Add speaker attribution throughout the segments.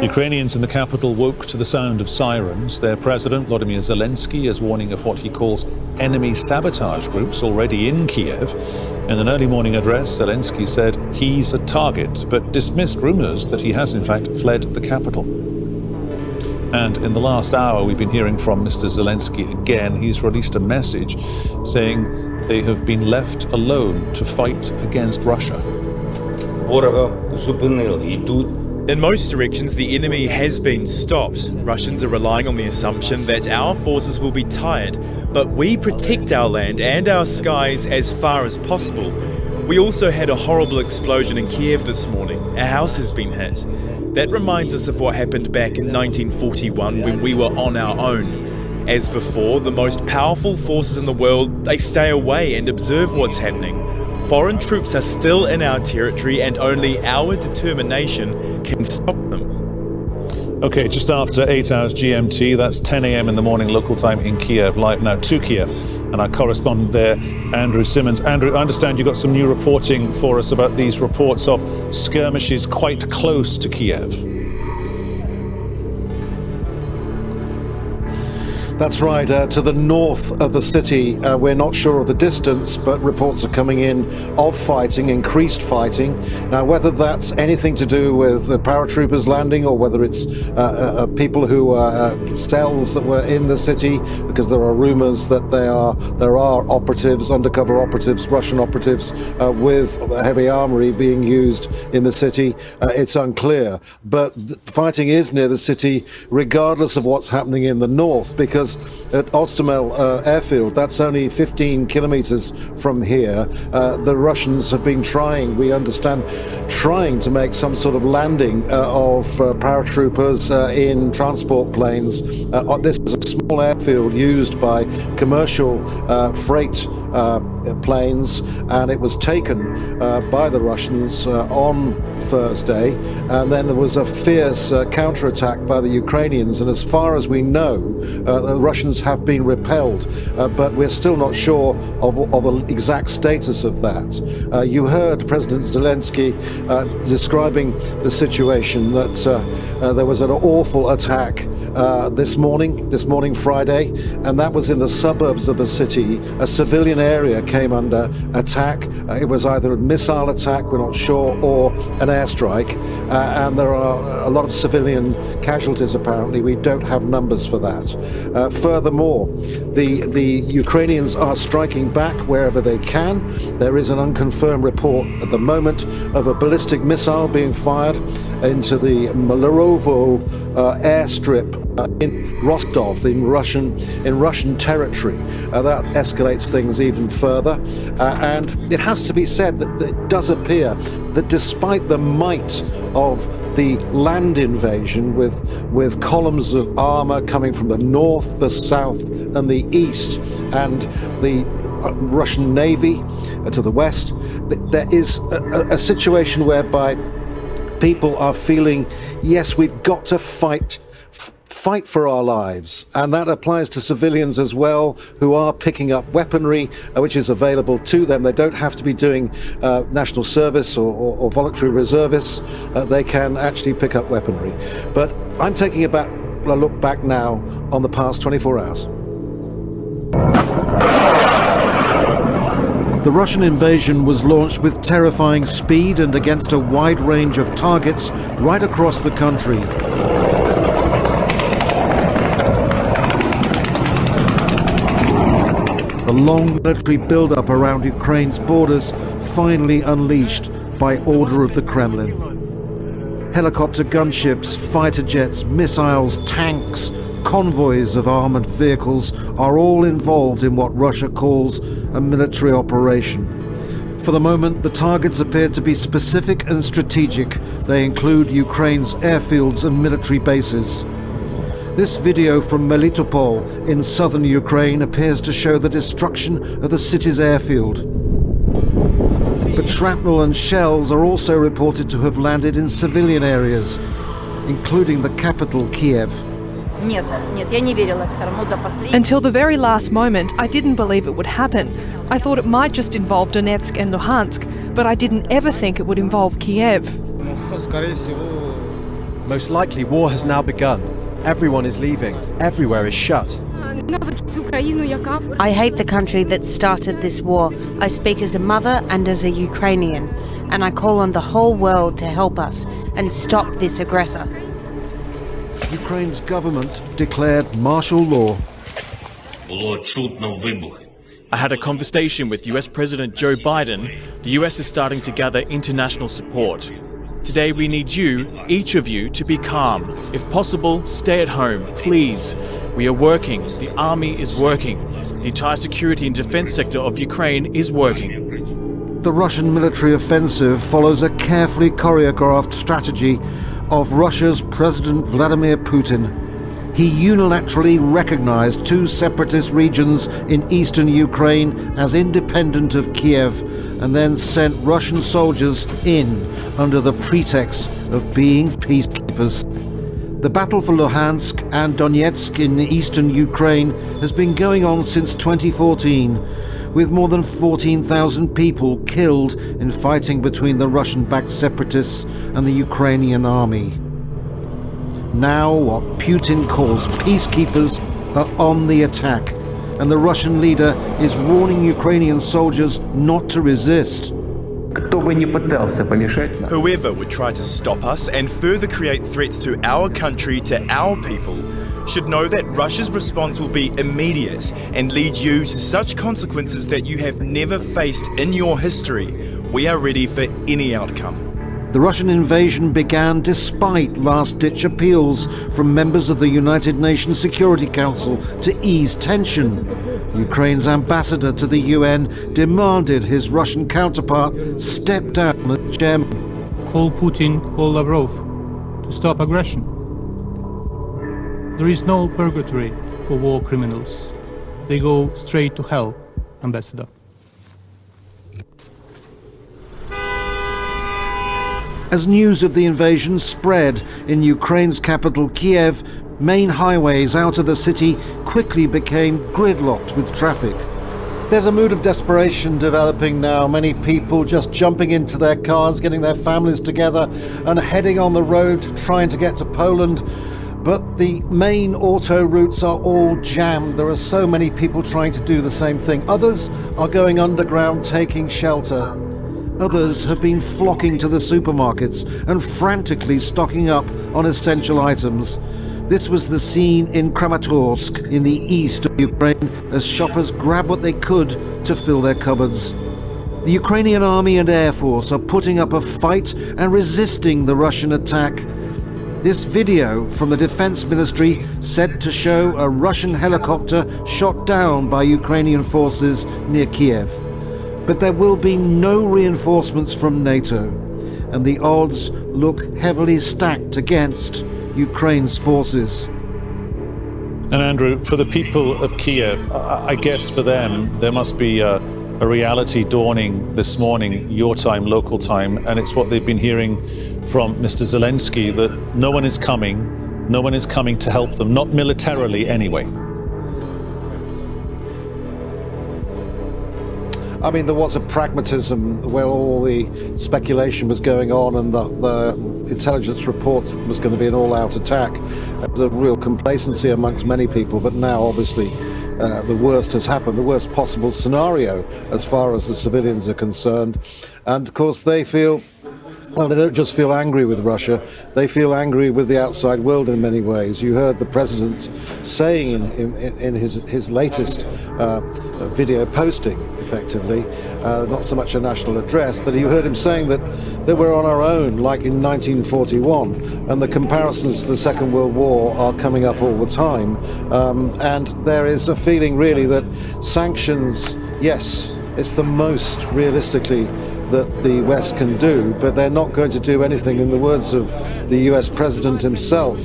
Speaker 1: Ukrainians in the capital woke to the sound of sirens. Their president, Volodymyr Zelensky, is warning of what he calls enemy sabotage groups already in Kiev. In an early morning address, Zelensky said he's a target, but dismissed rumors that he has in fact fled the capital. And in the last hour, we've been hearing from Mr. Zelensky again. He's released a message saying they have been left alone to fight against Russia.
Speaker 2: In most directions, the enemy has been stopped. Russians are relying on the assumption that our forces will be tired, but we protect our land and our skies as far as possible. We also had a horrible explosion in Kiev this morning. A house has been hit. That reminds us of what happened back in 1941 when we were on our own. As before, the most powerful forces in the world, they stay away and observe what's happening. Foreign troops are still in our territory and only our determination can stop them.
Speaker 1: Okay, just after 8 hours GMT, that's 10 a.m. in the morning local time in Kiev, live now to Kiev. And our correspondent there, Andrew Simmons. Andrew, I understand you got some new reporting for us about these reports of skirmishes quite close to Kiev.
Speaker 3: That's right, to the north of the city. We're not sure of the distance, but reports are coming in of fighting, increased fighting. Now, whether that's anything to do with paratroopers landing or whether it's people who cells that were in the city, because there are rumors that there are operatives, undercover operatives, Russian operatives with heavy armory being used in the city, it's unclear. But fighting is near the city regardless of what's happening in the north, because at Ostomel airfield, that's only 15 kilometers from here. The Russians have been trying, we understand, to make some sort of landing of paratroopers in transport planes. This is a small airfield used by commercial freight planes, and it was taken by the Russians on Thursday, and then there was a fierce counterattack by the Ukrainians, and as far as we know, the Russians have been repelled, but we're still not sure of the exact status of that. You heard President Zelensky describing the situation, that there was an awful attack this morning Friday, and that was in the suburbs of the city. A civilian area came under attack. It was either a missile attack, we're not sure, or an airstrike, and there are a lot of civilian casualties apparently. We don't have numbers for that. Furthermore, the Ukrainians are striking back wherever they can. There is an unconfirmed report at the moment of a ballistic missile being fired into the Malerovo airstrip in Rostov, in Russian territory. That escalates things even further, and it has to be said that it does appear that despite the might of the land invasion, with columns of armor coming from the north, the south, and the east, and the Russian Navy to the west, there is a situation whereby people are feeling, yes, we've got to fight for our lives, and that applies to civilians as well, who are picking up weaponry which is available to them. They don't have to be doing national service or voluntary reservists. They can actually pick up weaponry. But I'm taking a look back now on the past 24 hours. The Russian invasion was launched with terrifying speed and against a wide range of targets right across the country. The long military build-up around Ukraine's borders finally unleashed by order of the Kremlin. Helicopter gunships, fighter jets, missiles, tanks, convoys of armoured vehicles are all involved in what Russia calls a military operation. For the moment, the targets appear to be specific and strategic. They include Ukraine's airfields and military bases. This video from Melitopol in southern Ukraine appears to show the destruction of the city's airfield. But shrapnel and shells are also reported to have landed in civilian areas, including the capital, Kiev.
Speaker 4: Until the very last moment, I didn't believe it would happen. I thought it might just involve Donetsk and Luhansk, but I didn't ever think it would involve Kiev.
Speaker 5: Most likely war has now begun. Everyone is leaving. Everywhere is shut.
Speaker 6: I hate the country that started this war. I speak as a mother and as a Ukrainian, and I call on the whole world to help us and stop this aggressor.
Speaker 3: Ukraine's government declared martial law.
Speaker 7: I had a conversation with US President Joe Biden. The US is starting to gather international support. Today we need you, each of you, to be calm. If possible, stay at home, please. We are working. The army is working. The entire security and defense sector of Ukraine is working.
Speaker 3: The Russian military offensive follows a carefully choreographed strategy of Russia's President Vladimir Putin. He unilaterally recognized two separatist regions in eastern Ukraine as independent of Kiev, and then sent Russian soldiers in under the pretext of being peacekeepers. The battle for Luhansk and Donetsk in eastern Ukraine has been going on since 2014, with more than 14,000 people killed in fighting between the Russian-backed separatists and the Ukrainian army. Now what Putin calls peacekeepers are on the attack, and the Russian leader is warning Ukrainian soldiers not to resist.
Speaker 2: Whoever would try to stop us and further create threats to our country, to our people, should know that Russia's response will be immediate and lead you to such consequences that you have never faced in your history. We are ready for any outcome.
Speaker 3: The Russian invasion began despite last-ditch appeals from members of the United Nations Security Council to ease tension. Ukraine's ambassador to the UN demanded his Russian counterpart step down as chairman.
Speaker 8: Call Putin, call Lavrov to stop aggression. There is no purgatory for war criminals. They go straight to hell, Ambassador.
Speaker 3: As news of the invasion spread in Ukraine's capital Kiev, main highways out of the city quickly became gridlocked with traffic. There's a mood of desperation developing now, many people just jumping into their cars, getting their families together and heading on the road trying to get to Poland. But the main auto routes are all jammed. There are so many people trying to do the same thing. Others are going underground, taking shelter. Others have been flocking to the supermarkets and frantically stocking up on essential items. This was the scene in Kramatorsk in the east of Ukraine as shoppers grabbed what they could to fill their cupboards. The Ukrainian army and air force are putting up a fight and resisting the Russian attack. This video from the Defense Ministry said to show a Russian helicopter shot down by Ukrainian forces near Kiev. But there will be no reinforcements from NATO, and the odds look heavily stacked against Ukraine's forces.
Speaker 1: And Andrew, for the people of Kiev, I guess for them, there must be a reality dawning this morning, your time, local time, and it's what they've been hearing from Mr. Zelensky, that no one is coming to help them, not militarily anyway.
Speaker 3: I mean, there was a pragmatism where all the speculation was going on and the intelligence reports that there was going to be an all-out attack. There was a real complacency amongst many people, but now obviously the worst has happened, the worst possible scenario as far as the civilians are concerned. And of course they feel, well, they don't just feel angry with Russia, they feel angry with the outside world in many ways. You heard the president saying in his latest video posting, effectively, not so much a national address, that you heard him saying that we're on our own, like in 1941, and the comparisons to the Second World War are coming up all the time. And there is a feeling really that sanctions, yes, it's the most realistically that the West can do, but they're not going to do anything. In the words of the US president himself,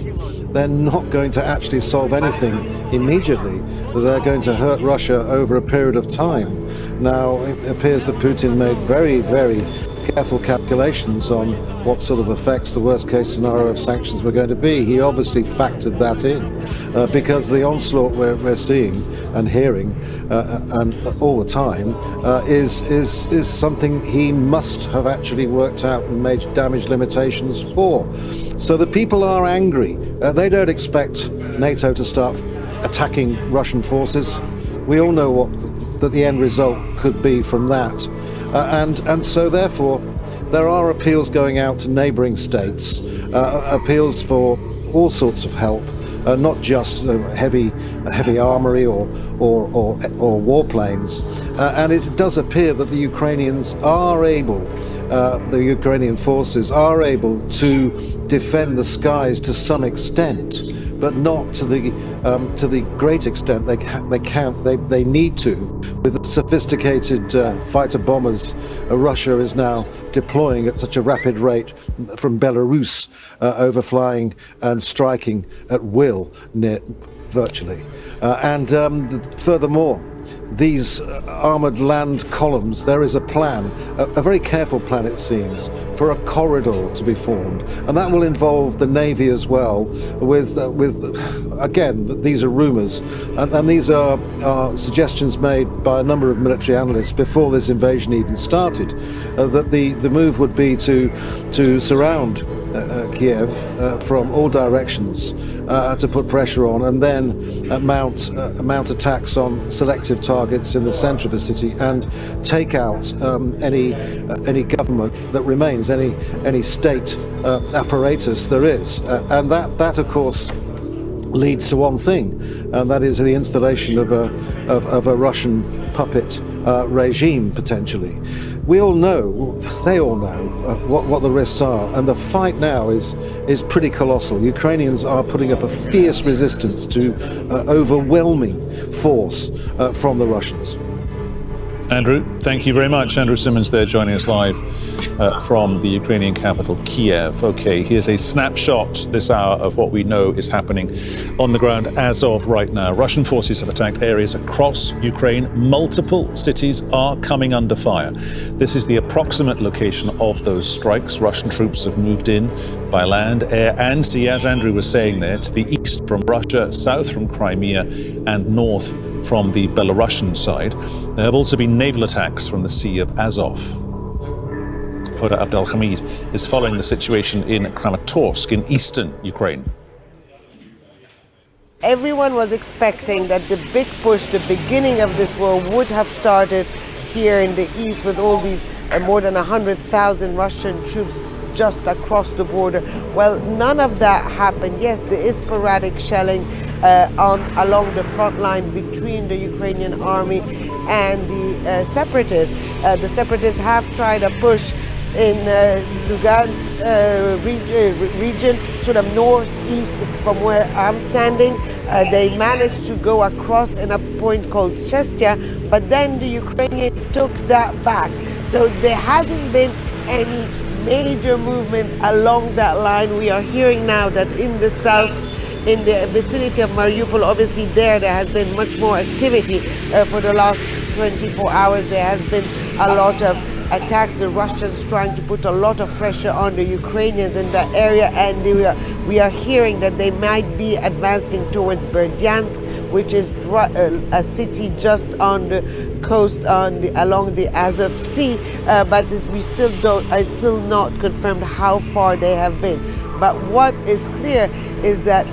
Speaker 3: they're not going to actually solve anything immediately. They're going to hurt Russia over a period of time. Now, it appears that Putin made very, very careful calculations on what sort of effects the worst case scenario of sanctions were going to be. He obviously factored that in because the onslaught we're seeing and hearing and all the time is something he must have actually worked out and made damage limitations for. So the people are angry. They don't expect NATO to start attacking Russian forces. We all know that the end result could be from that. And so therefore there are appeals going out to neighbouring states, appeals for all sorts of help, not just heavy armoury or warplanes. And it does appear that the Ukrainians are able, the Ukrainian forces are able to defend the skies to some extent, but not to the great extent they need to. With the sophisticated fighter bombers Russia is now deploying at such a rapid rate from Belarus, overflying and striking at will, virtually. And furthermore, these armoured land columns, there is a plan, a very careful plan it seems, for a corridor to be formed, and that will involve the Navy as well, with again, these are rumours, and these are suggestions made by a number of military analysts before this invasion even started, that the move would be to surround Kiev from all directions, to put pressure on, and then mount attacks on selective targets in the centre of the city and take out any government that remains, any state apparatus there is, and that of course leads to one thing, and that is the installation of a Russian puppet regime potentially. We all know, they all know what the risks are, and the fight now is pretty colossal. Ukrainians are putting up a fierce resistance to overwhelming force from the Russians.
Speaker 1: Andrew, thank you very much. Andrew Symonds there joining us live from the Ukrainian capital, Kiev. Okay, here's a snapshot this hour of what we know is happening on the ground as of right now. Russian forces have attacked areas across Ukraine. Multiple cities are coming under fire. This is the approximate location of those strikes. Russian troops have moved in by land, air and sea, as Andrew was saying there, to the east from Russia, south from Crimea and north from the Belarusian side. There have also been naval attacks from the Sea of Azov. Hoda Abdelhamid is following the situation in Kramatorsk in eastern Ukraine.
Speaker 9: Everyone was expecting that the big push, the beginning of this war, would have started here in the east with all these more than 100,000 Russian troops just across the border. Well, none of that happened. Yes, there is sporadic shelling along the front line between the Ukrainian army and the separatists. The separatists have tried a push in Lugansk region, sort of northeast from where I'm standing. They managed to go across in a point called Chestia, but then the Ukrainians took that back. So there hasn't been any major movement along that line. We are hearing now that in the south, in the vicinity of Mariupol, obviously there has been much more activity for the last 24 hours. There has been a lot of attacks, the Russians trying to put a lot of pressure on the Ukrainians in that area, and we are hearing that they might be advancing towards Berdyansk, which is a city just on the coast along the Azov Sea, but it's still not confirmed how far they have been. But what is clear is that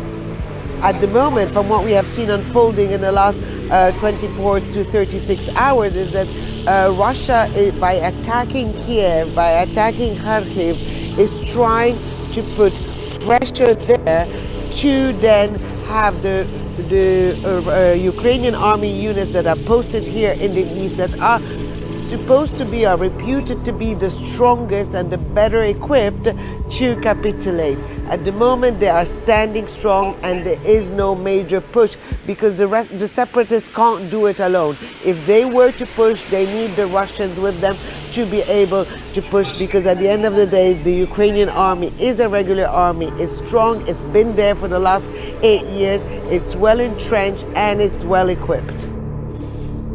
Speaker 9: at the moment, from what we have seen unfolding in the last 24 to 36 hours, is that Russia, by attacking Kiev, by attacking Kharkiv, is trying to put pressure there to then have the Ukrainian army units that are posted here in the east, that are supposed to be, are reputed to be the strongest and the better equipped, to capitulate. At the moment they are standing strong and there is no major push, because the separatists can't do it alone. If they were to push, they need the Russians with them to be able to push, because at the end of the day the Ukrainian army is a regular army, it's strong, it's been there for the last 8 years, it's well entrenched and it's well equipped.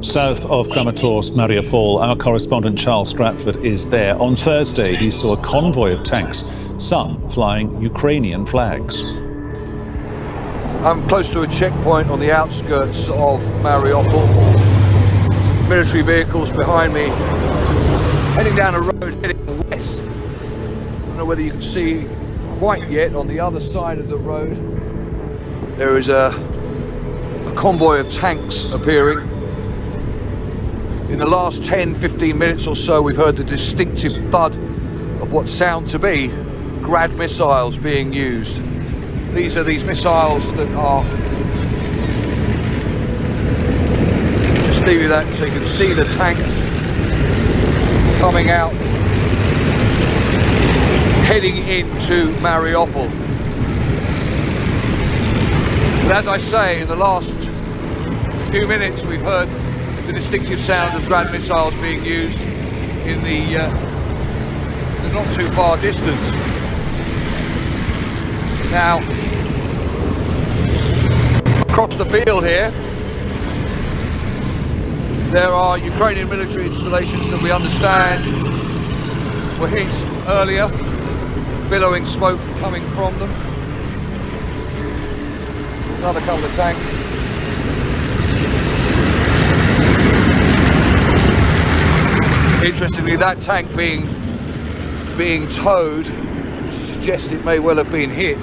Speaker 1: South of Kramatorsk, Mariupol, our correspondent Charles Stratford is there. On Thursday, he saw a convoy of tanks, some flying Ukrainian flags.
Speaker 10: I'm close to a checkpoint on the outskirts of Mariupol. Military vehicles behind me, heading down a road heading west. I don't know whether you can see quite yet on the other side of the road. There is a convoy of tanks appearing. In the last 10-15 minutes or so, we've heard the distinctive thud of what sound to be Grad missiles being used. These are these missiles that are, just leave you that so you can see the tanks coming out, heading into Mariupol. But as I say, in the last few minutes we've heard the distinctive sound of Grad missiles being used in the not too far distance. Now, across the field here, there are Ukrainian military installations that we understand were hit earlier, billowing smoke coming from them. Another couple of tanks. Interestingly, that tank being towed suggests it may well have been hit.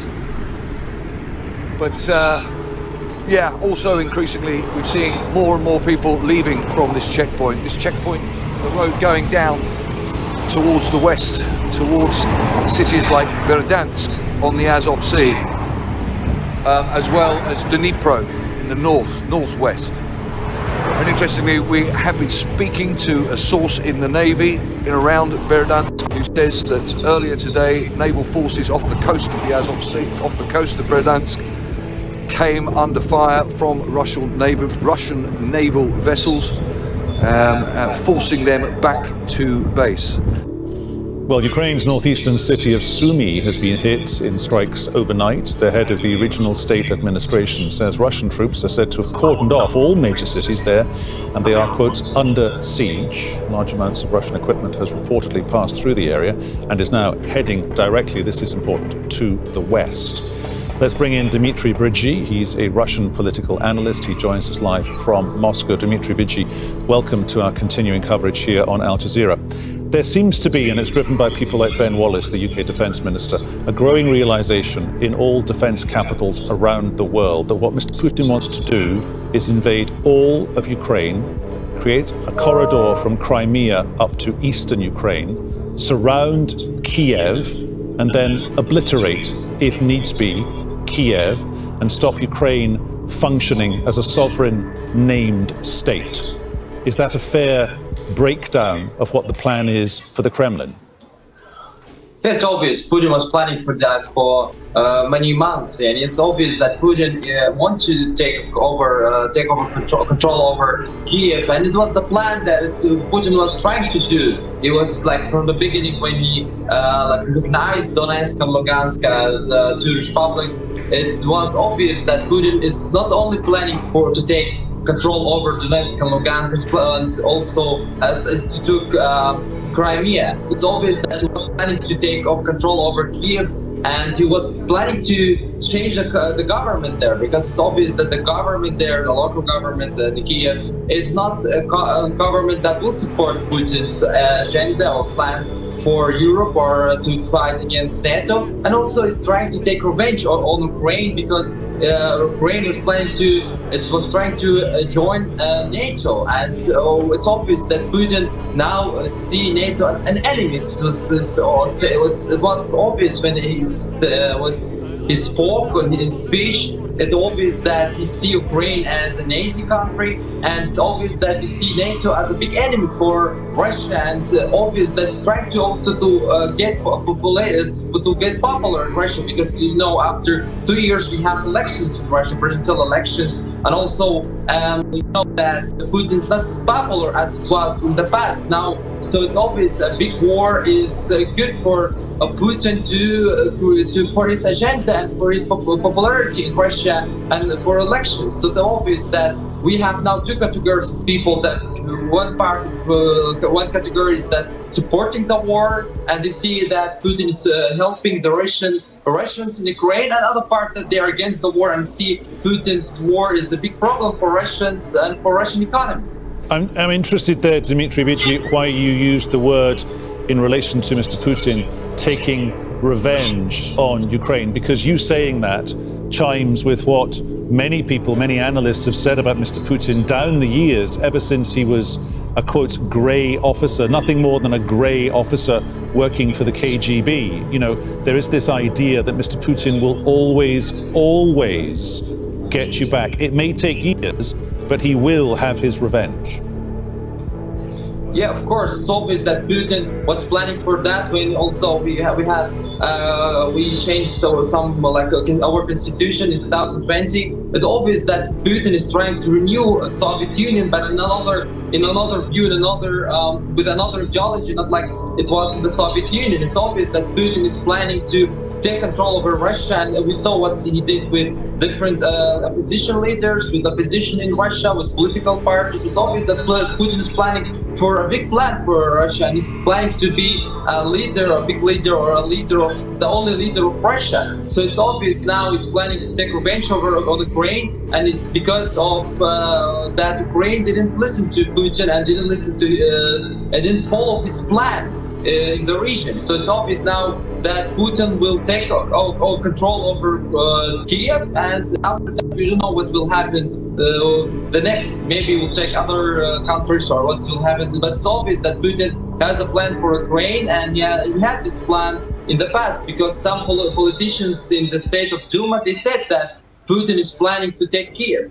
Speaker 10: But yeah, also increasingly we're seeing more and more people leaving from this checkpoint. This checkpoint, the road going down towards the west, towards cities like Verdansk on the Azov Sea, as well as Dnipro in the northwest. And interestingly, we have been speaking to a source in the Navy in around Verdansk who says that earlier today, naval forces off the coast of the Azov Sea, off the coast of Verdansk, came under fire from Russian naval vessels, forcing them back to base.
Speaker 1: Well, Ukraine's northeastern city of Sumy has been hit in strikes overnight. The head of the regional state administration says Russian troops are said to have cordoned off all major cities there, and they are, quote, under siege. Large amounts of Russian equipment has reportedly passed through the area and is now heading directly, this is important, to the west. Let's bring in Dmitry Bridgy. He's a Russian political analyst. He joins us live from Moscow. Dmitry Bridgy, welcome to our continuing coverage here on Al Jazeera. There seems to be, and it's driven by people like Ben Wallace, the UK Defence Minister, a growing realisation in all defence capitals around the world that what Mr. Putin wants to do is invade all of Ukraine, create a corridor from Crimea up to eastern Ukraine, surround Kiev, and then obliterate, if needs be, Kiev, and stop Ukraine functioning as a sovereign named state. Is that a fair breakdown of what the plan is for the Kremlin?
Speaker 11: It's obvious. Putin was planning for that for many months, and it's obvious that Putin wants to take over control over Kiev, and it was the plan that Putin was trying to do. It was like from the beginning when he recognized Donetsk and Lugansk as two republics. It was obvious that Putin is not only planning to take control over Donetsk and Lugansk, and also as took Crimea. It's obvious that he was planning to take control over Kiev, and he was planning to change the government there, because it's obvious that the government there, the local government in Kiev, is not a government that will support Putin's agenda or plans for Europe or to fight against NATO, and also is trying to take revenge on Ukraine, because Ukraine was trying to join NATO, and so it's obvious that Putin now sees NATO as an enemy. So it was obvious when he spoke in his speech. It's obvious that he sees Ukraine as a Nazi country, and it's obvious that he sees NATO as a big enemy for Russia, and obvious that he's trying to also get popular in Russia, because after 2 years we have elections in Russia, presidential elections, and also we know that Putin's not popular as it was in the past now. So it's obvious a big war is good for Putin for his agenda and for his popularity in Russia and for elections. So it's obvious that we have now two categories of people. That one category is that supporting the war, and they see that Putin is helping the Russians in Ukraine, and other part that they are against the war and see Putin's war is a big problem for Russians and for Russian economy.
Speaker 1: I'm interested there, Dmitry Vici, why you used the word in relation to Mr. Putin taking revenge on Ukraine, because you saying that chimes with what many people, many analysts have said about Mr. Putin down the years, ever since he was a, quote, grey officer, nothing more than a grey officer working for the KGB. You know, there is this idea that Mr. Putin will always get you back. It may take years, but he will have his revenge.
Speaker 11: Yeah, of course. It's obvious that Putin was planning for that. When also we changed some our constitution in 2020. It's obvious that Putin is trying to renew a Soviet Union, but in another view, with another ideology, not like it was in the Soviet Union. It's obvious that Putin is planning to take control over Russia, and we saw what he did with different opposition leaders, with opposition in Russia, with political parties. It's obvious that Putin is planning for a big plan for Russia, and he's planning to be a leader, a big leader, or a leader of the only leader of Russia. So it's obvious now he's planning to take revenge on Ukraine, and it's because of that Ukraine didn't listen to Putin and didn't follow his plan in the region. So it's obvious now that Putin will take control over Kiev, and after that we don't know what will happen. The next, maybe we'll take other countries or what will happen. But it's obvious that Putin has a plan for Ukraine, and yeah, he had this plan in the past, because some politicians in the state of Duma, they said that Putin is planning to take Kiev.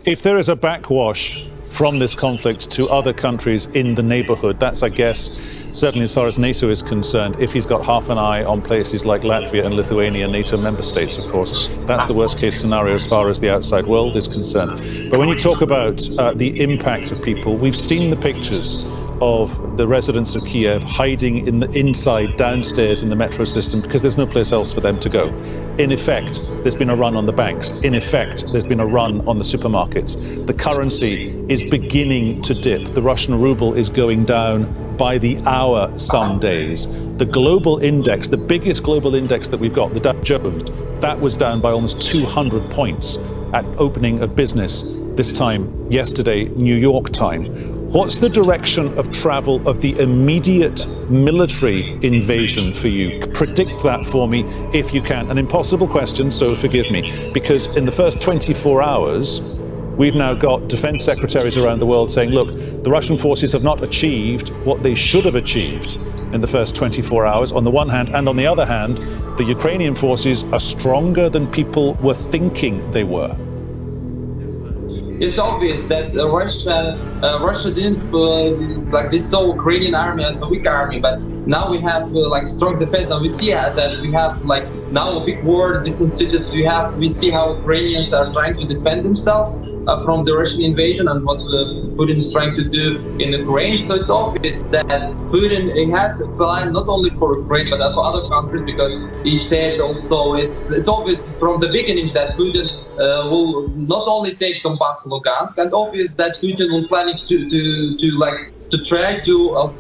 Speaker 1: If there is a backwash from this conflict to other countries in the neighborhood, that's, I guess, certainly as far as NATO is concerned, if he's got half an eye on places like Latvia and Lithuania, NATO member states, of course, that's the worst case scenario as far as the outside world is concerned. But when you talk about the impact of people, we've seen the pictures of the residents of Kiev hiding in the inside, downstairs in the metro system, because there's no place else for them to go. In effect, there's been a run on the banks. In effect, there's been a run on the supermarkets. The currency is beginning to dip. The Russian ruble is going down by the hour some days. The global index, the biggest global index that we've got, the Dow Jones, that was down by almost 200 points at opening of business this time yesterday, New York time. What's the direction of travel of the immediate military invasion for you? Predict that for me if you can. An impossible question, so forgive me, because in the first 24 hours, we've now got defense secretaries around the world saying, look, the Russian forces have not achieved what they should have achieved in the first 24 hours, on the one hand, and on the other hand, the Ukrainian forces are stronger than people were thinking they were.
Speaker 11: It's obvious that Russia didn't they saw Ukrainian army as a weak army, but now we have strong defense, and we see that we have now a big war in different cities. We see how Ukrainians are trying to defend themselves from the Russian invasion and what Putin is trying to do in Ukraine. So it's obvious that Putin had a plan not only for Ukraine but for other countries, because he said also it's obvious from the beginning that Putin will not only take Donbass and Lugansk, and obvious that Putin will planning to try to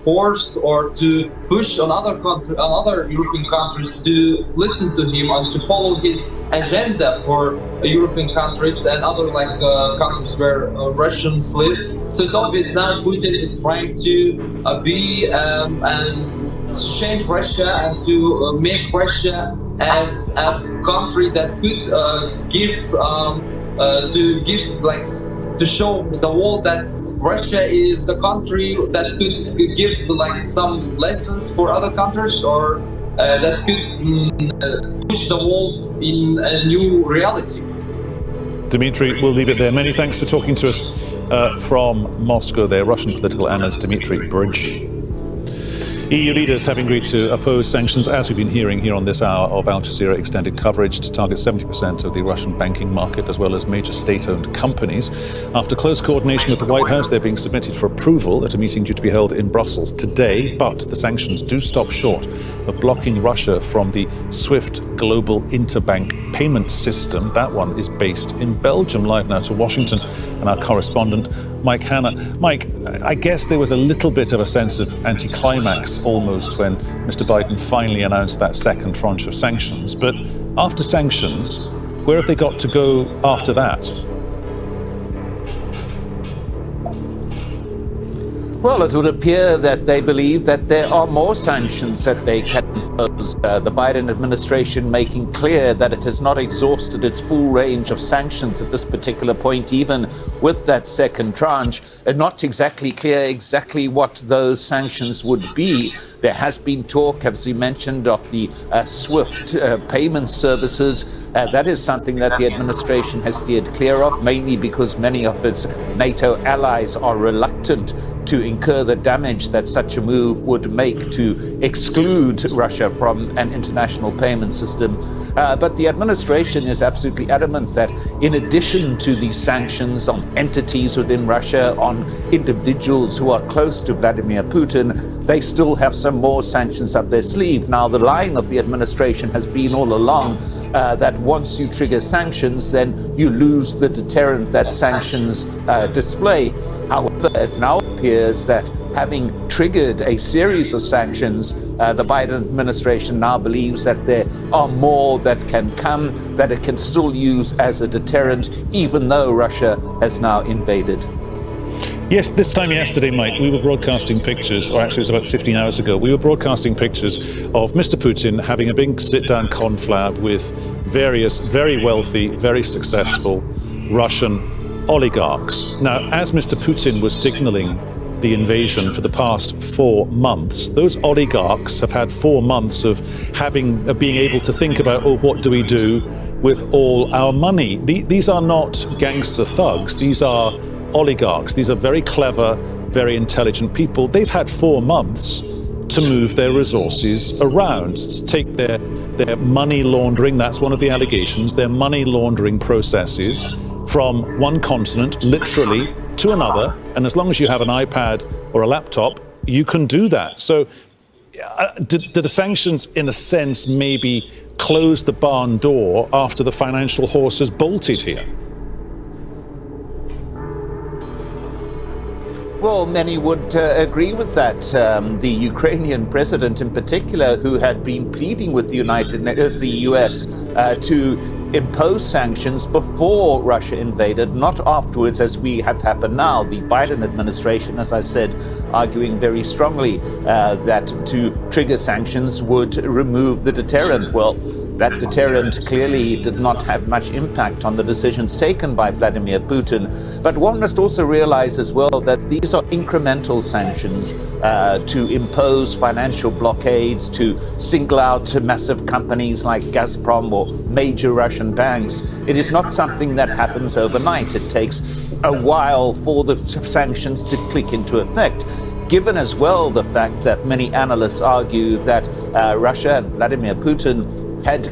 Speaker 11: force or to push on other European countries to listen to him and to follow his agenda for European countries and other countries where Russians live. So it's obvious now Putin is trying to change Russia and to make Russia as a country that could to show the world that Russia is a country that could give some lessons for other countries, or that could push the world in a new reality.
Speaker 1: Dmitry, we'll leave it there. Many thanks for talking to us from Moscow there, Russian political analyst Dmitry Brzezinski. EU leaders have agreed to oppose sanctions, as we've been hearing here on this hour of Al Jazeera extended coverage, to target 70% of the Russian banking market, as well as major state-owned companies. After close coordination with the White House, they're being submitted for approval at a meeting due to be held in Brussels today. But the sanctions do stop short of blocking Russia from the SWIFT global interbank payment system. That one is based in Belgium. Live now to Washington, and our correspondent, Mike Hanna. Mike, I guess there was a little bit of a sense of anticlimax almost when Mr. Biden finally announced that second tranche of sanctions. But after sanctions, where have they got to go after that?
Speaker 12: Well, it would appear that they believe that there are more sanctions that they can impose. The Biden administration making clear that it has not exhausted its full range of sanctions at this particular point, even with that second tranche, and not exactly clear exactly what those sanctions would be. There has been talk, as you mentioned, of the SWIFT payment services. That is something that the administration has steered clear of, mainly because many of its NATO allies are reluctant to incur the damage that such a move would make to exclude Russia from an international payment system. But the administration is absolutely adamant that in addition to these sanctions on entities within Russia, on individuals who are close to Vladimir Putin, they still have some more sanctions up their sleeve. Now, the line of the administration has been all along that once you trigger sanctions, then you lose the deterrent that sanctions display. However, it now appears that having triggered a series of sanctions, the Biden administration now believes that there are more that can come, that it can still use as a deterrent, even though Russia has now invaded.
Speaker 1: Yes, this time yesterday, Mike, we were broadcasting pictures, or actually it was about 15 hours ago, we were broadcasting pictures of Mr. Putin having a big sit-down conflab with various very wealthy, very successful Russian oligarchs. Now, as Mr. Putin was signaling the invasion for the past 4 months, those oligarchs have had 4 months of being able to think about, oh, what do we do with all our money? These are not gangster thugs. These are oligarchs. These are very clever, very intelligent people. They've had 4 months to move their resources around, to take their money laundering, that's one of the allegations, their money laundering processes from one continent, literally, to another. And as long as you have an iPad or a laptop, you can do that. So do the sanctions, in a sense, maybe close the barn door after the financial horse has bolted here?
Speaker 12: Well, many would agree with that. The Ukrainian president in particular, who had been pleading with the US to impose sanctions before Russia invaded, not afterwards, as we have happened now. The Biden administration, as I said, arguing very strongly that to trigger sanctions would remove the deterrent. Well, that deterrent clearly did not have much impact on the decisions taken by Vladimir Putin. But one must also realize as well that these are incremental sanctions to impose financial blockades, to single out massive companies like Gazprom or major Russian banks. It is not something that happens overnight. It takes a while for the sanctions to click into effect. Given as well the fact that many analysts argue that Russia and Vladimir Putin had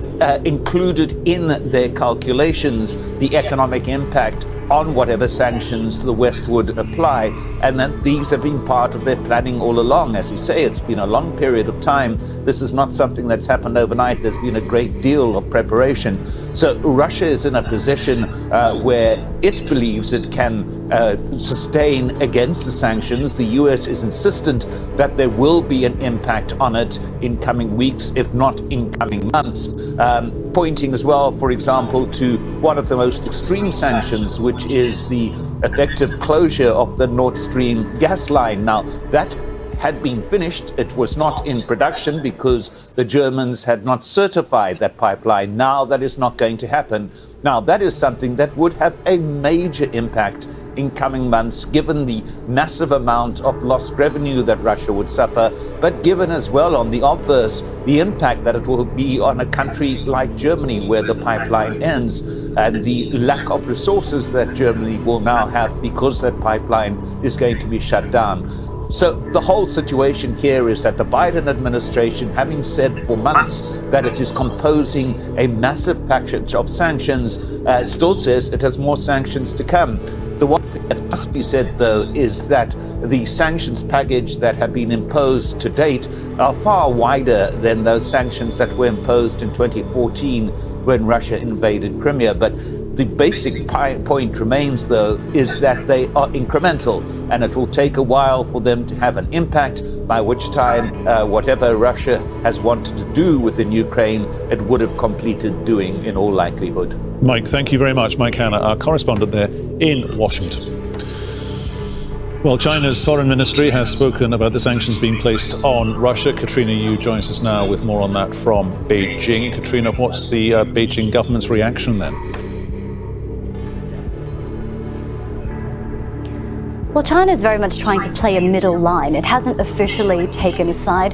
Speaker 12: included in their calculations the economic impact on whatever sanctions the West would apply, and that these have been part of their planning all along. As you say, it's been a long period of time. This is not something that's happened overnight. There's been a great deal of preparation. So Russia is in a position where it believes it can sustain against the sanctions. The US is insistent that there will be an impact on it in coming weeks, if not in coming months. Pointing as well, for example, to one of the most extreme sanctions, which is the effective closure of the Nord Stream gas line. Now, that had been finished. It was not in production because the Germans had not certified that pipeline. Now that is not going to happen. Now, that is something that would have a major impact in coming months, given the massive amount of lost revenue that Russia would suffer, but given as well, on the obverse, the impact that it will be on a country like Germany, where the pipeline ends, and the lack of resources that Germany will now have because that pipeline is going to be shut down. So the whole situation here is that the Biden administration, having said for months that it is composing a massive package of sanctions, still says it has more sanctions to come. The one thing that must be said, though, is that the sanctions package that have been imposed to date are far wider than those sanctions that were imposed in 2014 when Russia invaded Crimea. But the basic point remains, though, is that they are incremental, and it will take a while for them to have an impact, by which time whatever Russia has wanted to do within Ukraine, it would have completed doing in all likelihood.
Speaker 1: Mike, thank you very much. Mike Hanna, our correspondent there in Washington. Well, China's foreign ministry has spoken about the sanctions being placed on Russia. Katrina Yu joins us now with more on that from Beijing. Katrina, what's the Beijing government's reaction then?
Speaker 13: Well, China is very much trying to play a middle line. It hasn't officially taken a side.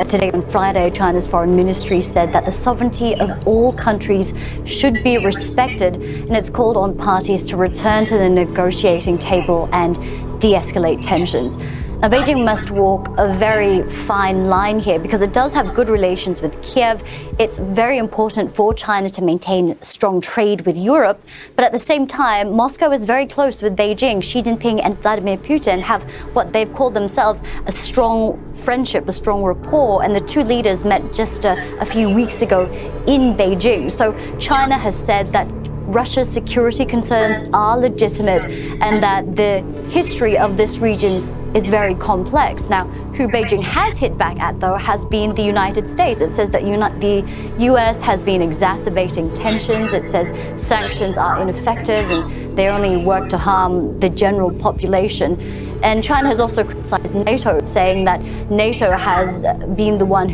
Speaker 13: Today on Friday, China's foreign ministry said that the sovereignty of all countries should be respected, and it's called on parties to return to the negotiating table and de-escalate tensions. Now, Beijing must walk a very fine line here because it does have good relations with Kiev. It's very important for China to maintain strong trade with Europe. But at the same time, Moscow is very close with Beijing. Xi Jinping and Vladimir Putin have what they've called themselves a strong friendship, a strong rapport. And the two leaders met just a few weeks ago in Beijing. So China has said that Russia's security concerns are legitimate and that the history of this region is very complex. Now, who Beijing has hit back at, though, has been the United States. It says that the US has been exacerbating tensions. It says sanctions are ineffective and they only work to harm the general population. And China has also criticized NATO, saying that NATO has been the one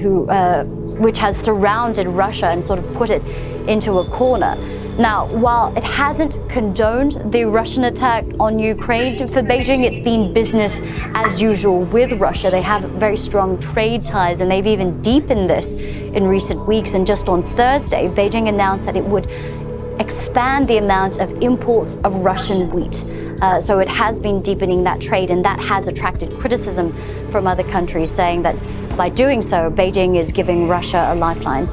Speaker 13: which has surrounded Russia and sort of put it into a corner. Now, while it hasn't condoned the Russian attack on Ukraine, for Beijing, it's been business as usual with Russia. They have very strong trade ties, and they've even deepened this in recent weeks. And just on Thursday, Beijing announced that it would expand the amount of imports of Russian wheat. So it has been deepening that trade, and that has attracted criticism from other countries, saying that by doing so, Beijing is giving Russia a lifeline.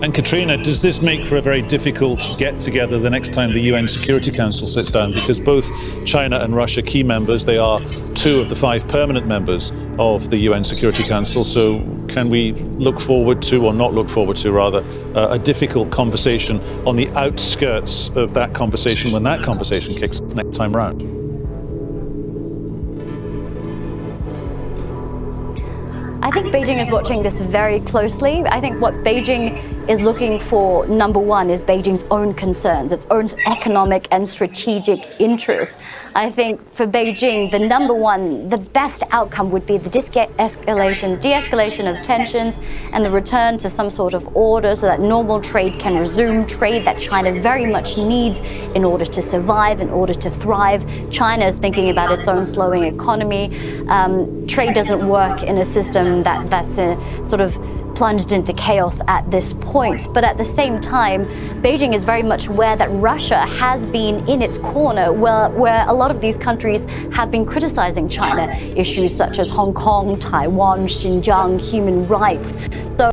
Speaker 1: And Katrina, does this make for a very difficult get-together the next time the UN Security Council sits down? Because both China and Russia, key members, they are 2 of the 5 permanent members of the UN Security Council. So can we look forward to, or not look forward to rather, a difficult conversation on the outskirts of that conversation when that conversation kicks off next time round?
Speaker 13: I think Beijing is watching this very closely. I think what Beijing is looking for, number one, is Beijing's own concerns, its own economic and strategic interests. I think for Beijing, the number one, the best outcome would be the de-escalation of tensions and the return to some sort of order so that normal trade can resume, trade that China very much needs in order to survive, in order to thrive. China is thinking about its own slowing economy. Trade doesn't work in a system that's sort of plunged into chaos at this point. But at the same time, Beijing is very much aware that Russia has been in its corner, where a lot of these countries have been criticizing China, issues such as Hong Kong, Taiwan, Xinjiang, human rights. So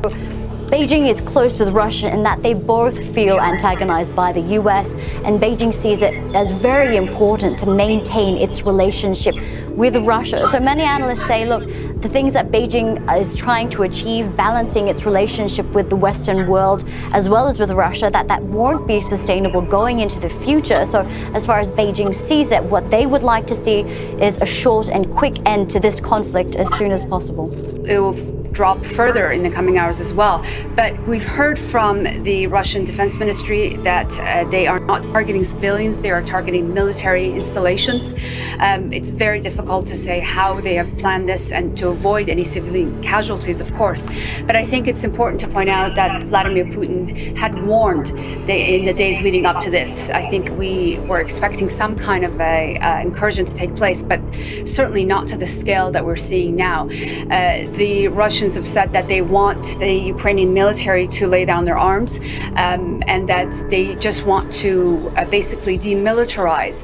Speaker 13: Beijing is close with Russia in that they both feel antagonized by the US, and Beijing sees it as very important to maintain its relationship with Russia. So many analysts say, look, the things that Beijing is trying to achieve, balancing its relationship with the Western world as well as with Russia, that won't be sustainable going into the future. So as far as Beijing sees it, what they would like to see is a short and quick end to this conflict as soon as possible.
Speaker 14: It will drop further in the coming hours as well. But we've heard from the Russian Defense Ministry that they are not targeting civilians, they are targeting military installations. It's very difficult to say how they have planned this and to avoid any civilian casualties, of course. But I think it's important to point out that Vladimir Putin had warned in the days leading up to this. I think we were expecting some kind of a incursion to take place, but certainly not to the scale that we're seeing now. The Russian Russians have said that they want the Ukrainian military to lay down their arms, and that they just want to basically demilitarize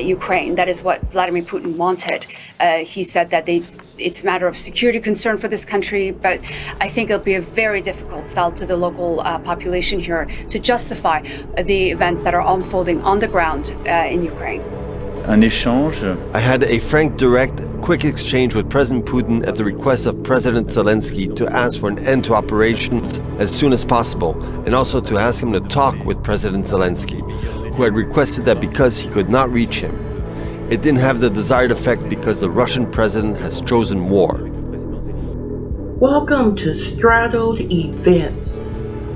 Speaker 14: Ukraine. That is what Vladimir Putin wanted. He said that it's a matter of security concern for this country, but I think it'll be a very difficult sell to the local population here to justify the events that are unfolding on the ground in Ukraine.
Speaker 15: I had a frank, direct, quick exchange with President Putin at the request of President Zelensky to ask for an end to operations as soon as possible, and also to ask him to talk with President Zelensky, who had requested that because he could not reach him. It didn't have the desired effect because the Russian president has chosen war.
Speaker 16: Welcome to Straddled Events.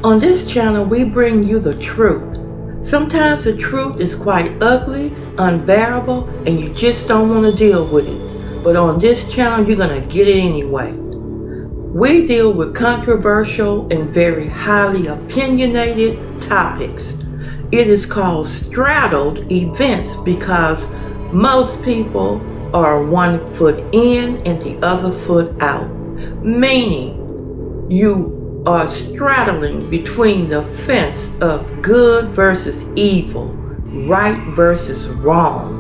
Speaker 16: On this channel, we bring you the truth. Sometimes the truth is quite ugly, unbearable, and you just don't want to deal with it. But on this channel, you're going to get it anyway. We deal with controversial and very highly opinionated topics. It is called Straddled Events because most people are one foot in and the other foot out, meaning you are straddling between the fence of good versus evil, right versus wrong.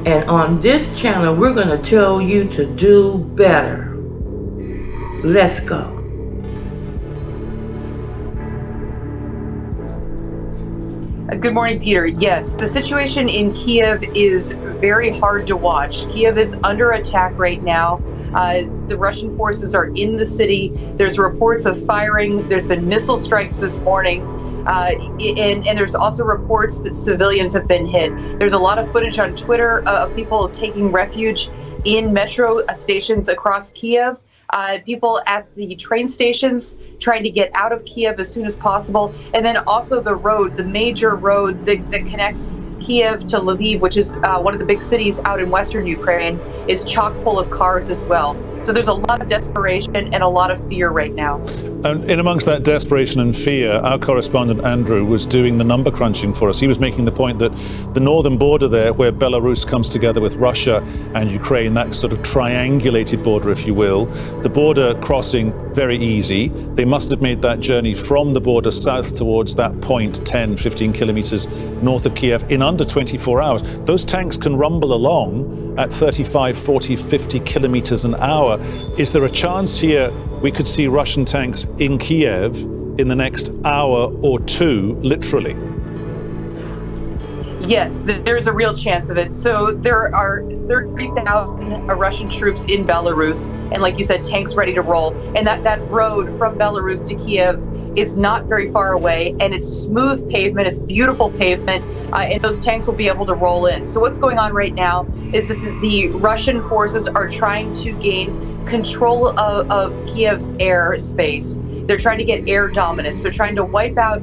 Speaker 16: And on this channel, we're going to tell you to do better. Let's go.
Speaker 17: Good morning, Peter. Yes, the situation in Kiev is very hard to watch. Kiev is under attack right now. The Russian forces are in the city. There's reports of firing. There's been missile strikes this morning. And there's also reports that civilians have been hit. There's a lot of footage on Twitter of people taking refuge in metro stations across Kiev. People at the train stations trying to get out of Kiev as soon as possible. And then also the road, the major road that connects Kiev to Lviv, which is one of the big cities out in western Ukraine, is chock full of cars as well. So there's a lot of desperation and a lot of fear right now.
Speaker 1: And in amongst that desperation and fear, our correspondent Andrew was doing the number crunching for us. He was making the point that the northern border there, where Belarus comes together with Russia and Ukraine, that sort of triangulated border, if you will, the border crossing very easy. They must have made that journey from the border south towards that point 10, 15 kilometers north of Kiev in under 24 hours. Those tanks can rumble along at 35, 40, 50 kilometers an hour. Is there a chance here we could see Russian tanks in Kiev in the next hour or two, literally?
Speaker 17: Yes, there's a real chance of it. So there are 30,000 Russian troops in Belarus, and like you said, tanks ready to roll. And that road from Belarus to Kiev is not very far away, and it's smooth pavement, it's beautiful pavement, and those tanks will be able to roll in. So what's going on right now is that the Russian forces are trying to gain control of Kiev's airspace. They're trying to get air dominance. They're trying to wipe out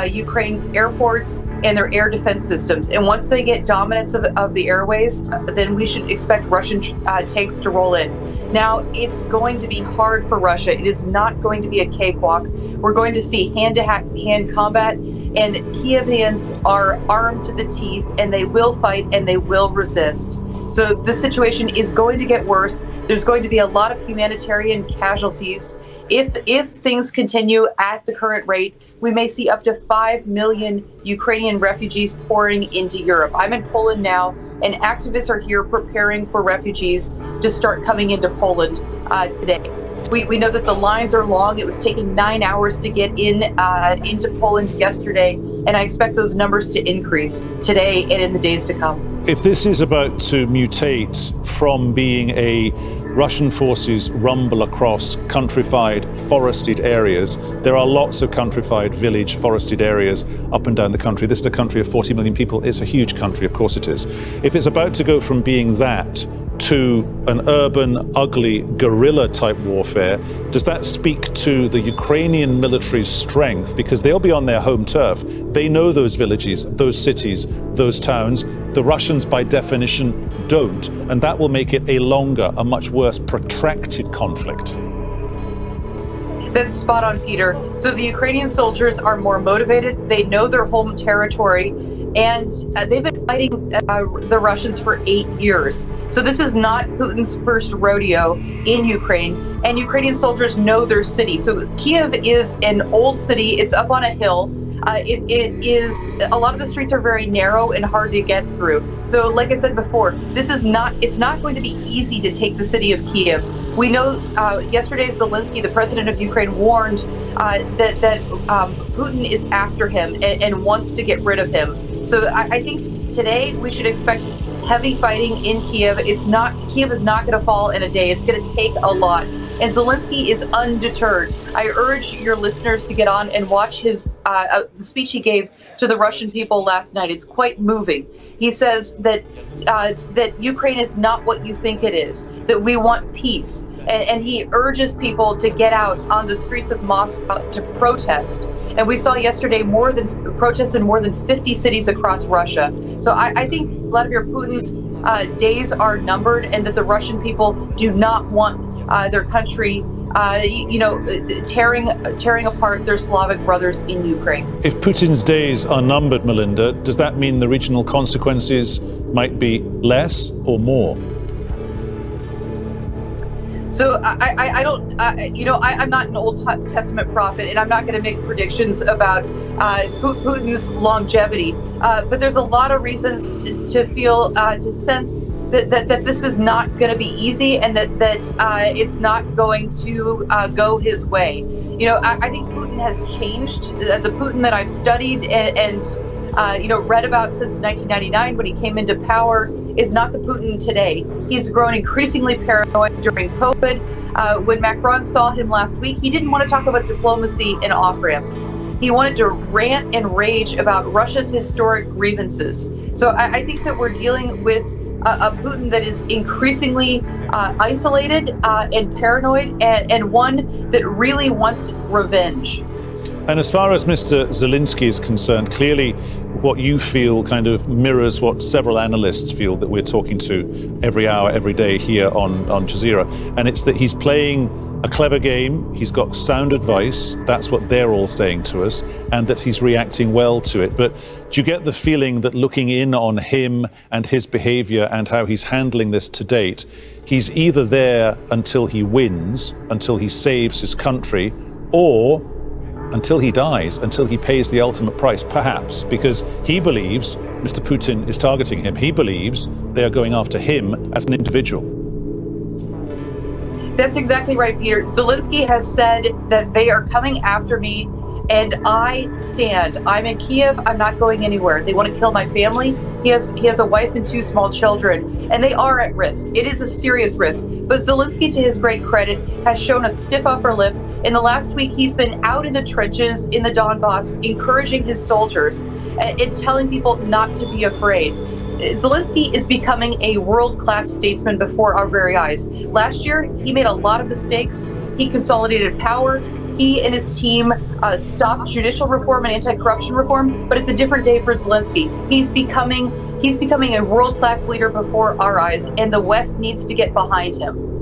Speaker 17: Ukraine's airports and their air defense systems. And once they get dominance of the airways, then we should expect Russian tanks to roll in. Now, it's going to be hard for Russia. It is not going to be a cakewalk. We're going to see hand-to-hand combat, and Kievians are armed to the teeth, and they will fight and they will resist. So the situation is going to get worse. There's going to be a lot of humanitarian casualties. If things continue at the current rate, we may see up to 5 million Ukrainian refugees pouring into Europe. I'm in Poland now, and activists are here preparing for refugees to start coming into Poland today. We know that the lines are long. It was taking 9 hours to get into Poland yesterday, and I expect those numbers to increase today and in the days to come.
Speaker 1: If this is about to mutate from being a Russian forces rumble across countrified, forested areas, there are lots of countrified, village, forested areas up and down the country. This is a country of 40 million people. It's a huge country, of course it is. If it's about to go from being that to an urban, ugly, guerrilla-type warfare, does that speak to the Ukrainian military's strength? Because they'll be on their home turf. They know those villages, those cities, those towns. The Russians, by definition, don't. And that will make it a longer, a much worse, protracted conflict.
Speaker 17: That's spot on, Peter. So the Ukrainian soldiers are more motivated. They know their home territory. And they've been fighting the Russians for 8 years. So this is not Putin's first rodeo in Ukraine. and Ukrainian soldiers know their city. So Kiev is an old city. It's up on a hill. It is, a lot of the streets are very narrow and hard to get through. So like I said before, it's not going to be easy to take the city of Kiev. We know yesterday Zelensky, the president of Ukraine, warned that Putin is after him and wants to get rid of him. So I think today we should expect heavy fighting in Kiev. Kiev is not going to fall in a day. It's going to take a lot. And Zelensky is undeterred. I urge your listeners to get on and watch his the speech he gave to the Russian people last night. It's quite moving. He says that Ukraine is not what you think it is, that we want peace. And he urges people to get out on the streets of Moscow to protest. And we saw yesterday protests in more than 50 cities across Russia. So I think Vladimir Putin's days are numbered, and that the Russian people do not want their country, tearing apart their Slavic brothers in Ukraine.
Speaker 1: If Putin's days are numbered, Melinda, does that mean the regional consequences might be less or more?
Speaker 17: So I'm not an Old Testament prophet, and I'm not going to make predictions about Putin's longevity. But there's a lot of reasons to feel, to sense that this is not going to be easy, and that it's not going to go his way. I think Putin has changed. The Putin that I've studied and read about since 1999 when he came into power is not the Putin today. He's grown increasingly paranoid during COVID. When Macron saw him last week, he didn't want to talk about diplomacy and off-ramps. He wanted to rant and rage about Russia's historic grievances. So I think that we're dealing with a Putin that is increasingly isolated and paranoid, and one that really wants revenge.
Speaker 1: And as far as Mr. Zelensky is concerned, clearly what you feel kind of mirrors what several analysts feel that we're talking to every hour, every day here on Jazeera. And it's that he's playing a clever game, he's got sound advice, that's what they're all saying to us, and that he's reacting well to it. But do you get the feeling that looking in on him and his behavior and how he's handling this to date, he's either there until he wins, until he saves his country, or until he dies, until he pays the ultimate price, perhaps, because he believes Mr. Putin is targeting him. He believes they are going after him as an individual.
Speaker 17: That's exactly right, Peter. Zelensky has said that they are coming after me, and I stand. I'm in Kiev. I'm not going anywhere. They want to kill my family. He has a wife and 2 small children, and they are at risk. It is a serious risk. But Zelensky, to his great credit, has shown a stiff upper lip. In the last week, he's been out in the trenches in the Donbass, encouraging his soldiers and telling people not to be afraid. Zelensky is becoming a world-class statesman before our very eyes. Last year, he made a lot of mistakes. He consolidated power. He and his team stopped judicial reform and anti-corruption reform, but it's a different day for Zelensky. He's becoming a world-class leader before our eyes, and the West needs to get behind him.